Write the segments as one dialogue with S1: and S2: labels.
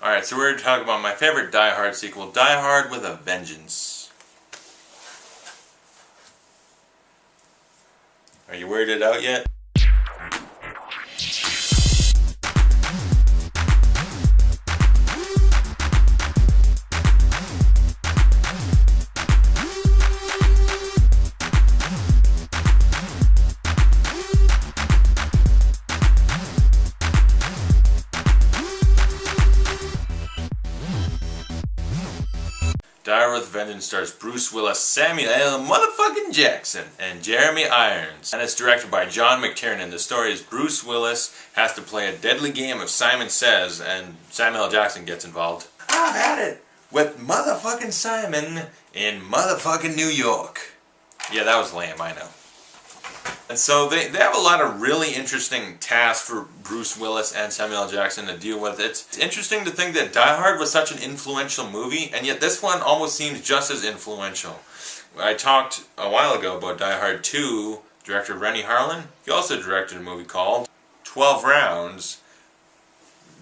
S1: Alright, so we're going to talk about my favorite Die Hard sequel, Die Hard with a Vengeance. Are you weirded out yet? Die Hard with a Vengeance stars Bruce Willis, Samuel L. motherfucking Jackson, and Jeremy Irons. And it's directed by John McTiernan. The story is Bruce Willis has to play a deadly game of Simon Says, and Samuel L. Jackson gets involved. I've had it with motherfucking Simon in motherfucking New York. Yeah, that was lame, I know. And so they have a lot of really interesting tasks for Bruce Willis and Samuel L. Jackson to deal with. It's interesting to think that Die Hard was such an influential movie, and yet this one almost seems just as influential. I talked a while ago about Die Hard 2, director Rennie Harlin. He also directed a movie called 12 Rounds.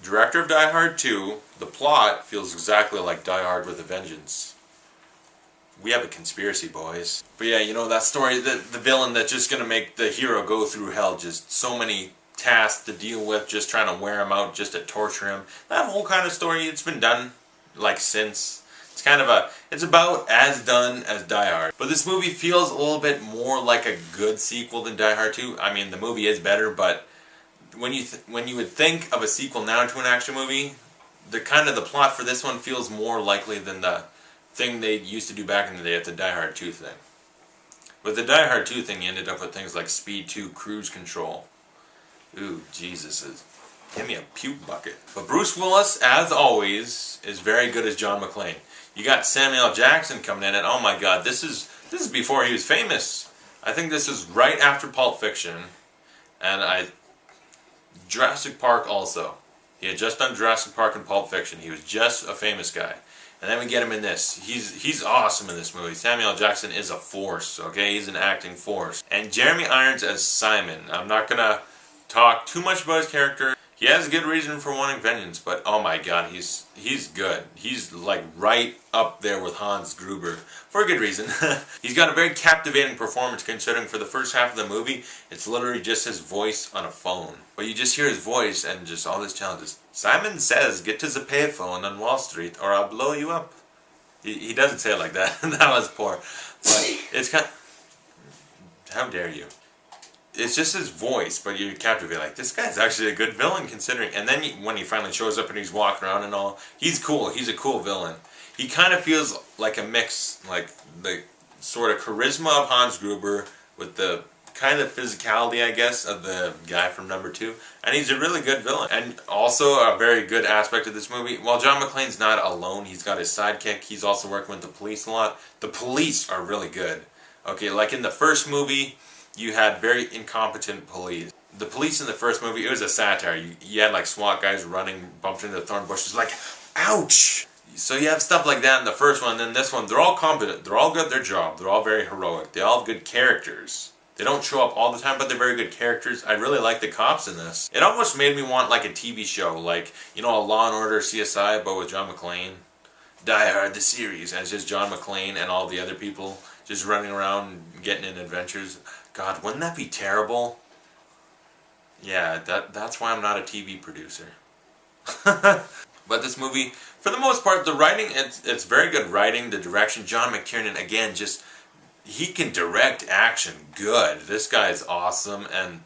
S1: Director of Die Hard 2, the plot feels exactly like Die Hard with a Vengeance. We have a conspiracy, boys. But yeah, you know that story, the villain that's just gonna make the hero go through hell, just so many tasks to deal with, just trying to wear him out, just to torture him. That whole kind of story, it's been done, like, since. It's kind of it's about as done as Die Hard. But this movie feels a little bit more like a good sequel than Die Hard 2. I mean, the movie is better, but when you would think of a sequel now to an action movie, the plot for this one feels more likely than the thing they used to do back in the day at the Die Hard 2 thing. With the Die Hard 2 thing, you ended up with things like Speed 2 Cruise Control. Ooh, Jesus. Give me a puke bucket. But Bruce Willis, as always, is very good as John McClane. You got Samuel L. Jackson coming in, and oh my god, this is before he was famous. I think this is right after Pulp Fiction, and Jurassic Park also. He had just done Jurassic Park and Pulp Fiction. He was just a famous guy. And then we get him in this. He's awesome in this movie. Samuel L. Jackson is a force, okay? He's an acting force. And Jeremy Irons as Simon. I'm not going to talk too much about his character. He has a good reason for wanting vengeance, but oh my god, he's good. He's like right up there with Hans Gruber. For a good reason. He's got a very captivating performance considering for the first half of the movie, it's literally just his voice on a phone. But you just hear his voice and just all these challenges. Simon Says, get to the payphone on Wall Street or I'll blow you up. He doesn't say it like that. That was poor. But it's kind of, how dare you. It's just his voice, but you're captivated. Like, this guy's actually a good villain considering. And then when he finally shows up and he's walking around and all, he's cool. He's a cool villain. He kind of feels like a mix, like the sort of charisma of Hans Gruber with the kind of physicality, I guess, of the guy from number 2. And he's a really good villain. And also a very good aspect of this movie, while John McClane's not alone, he's got his sidekick. He's also working with the police a lot. The police are really good. Okay, like in the first movie, you had very incompetent police. The police in the first movie, it was a satire. You had like SWAT guys running, bumped into the thorn bushes, like, ouch! So you have stuff like that in the first one, and then this one, they're all competent. They're all good at their job. They're all very heroic. They all have good characters. They don't show up all the time, but they're very good characters. I really like the cops in this. It almost made me want like a TV show, like, you know, a Law and Order CSI, but with John McClane. Die Hard, the series, and it's just John McClane and all the other people just running around getting in adventures. God, wouldn't that be terrible? Yeah, that's why I'm not a TV producer. But this movie, for the most part, the writing, it's very good writing, the direction. John McTiernan, again, just, he can direct action good. This guy's awesome, and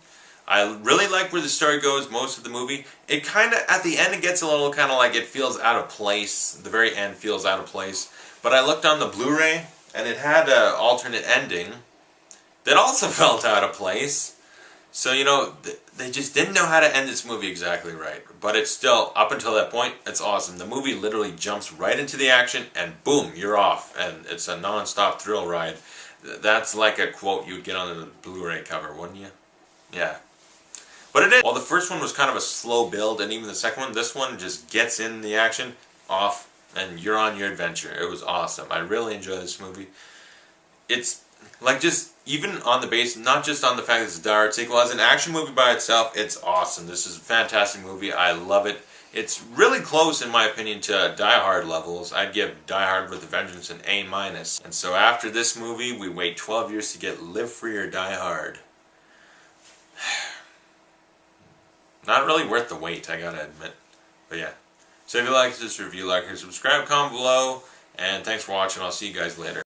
S1: I really like where the story goes most of the movie. It kind of, at the end, it gets a little kind of like it feels out of place. The very end feels out of place. But I looked on the Blu-ray, and it had an alternate ending that also felt out of place. So, you know, they just didn't know how to end this movie exactly right. But it's still, up until that point, it's awesome. The movie literally jumps right into the action, and boom, you're off. And it's a non-stop thrill ride. That's like a quote you would get on the Blu-ray cover, wouldn't you? Yeah. But it is. While the first one was kind of a slow build, and even the second one, this one just gets in the action, off, and you're on your adventure. It was awesome. I really enjoy this movie. It's like just, even on the base, not just on the fact that it's a Die Hard sequel, as an action movie by itself, it's awesome. This is a fantastic movie. I love it. It's really close, in my opinion, to Die Hard levels. I'd give Die Hard with a Vengeance an A-. And so after this movie, we wait 12 years to get Live Free or Die Hard. Not really worth the wait, I gotta admit. But yeah. So if you like this review, like and subscribe, comment below. And thanks for watching. I'll see you guys later.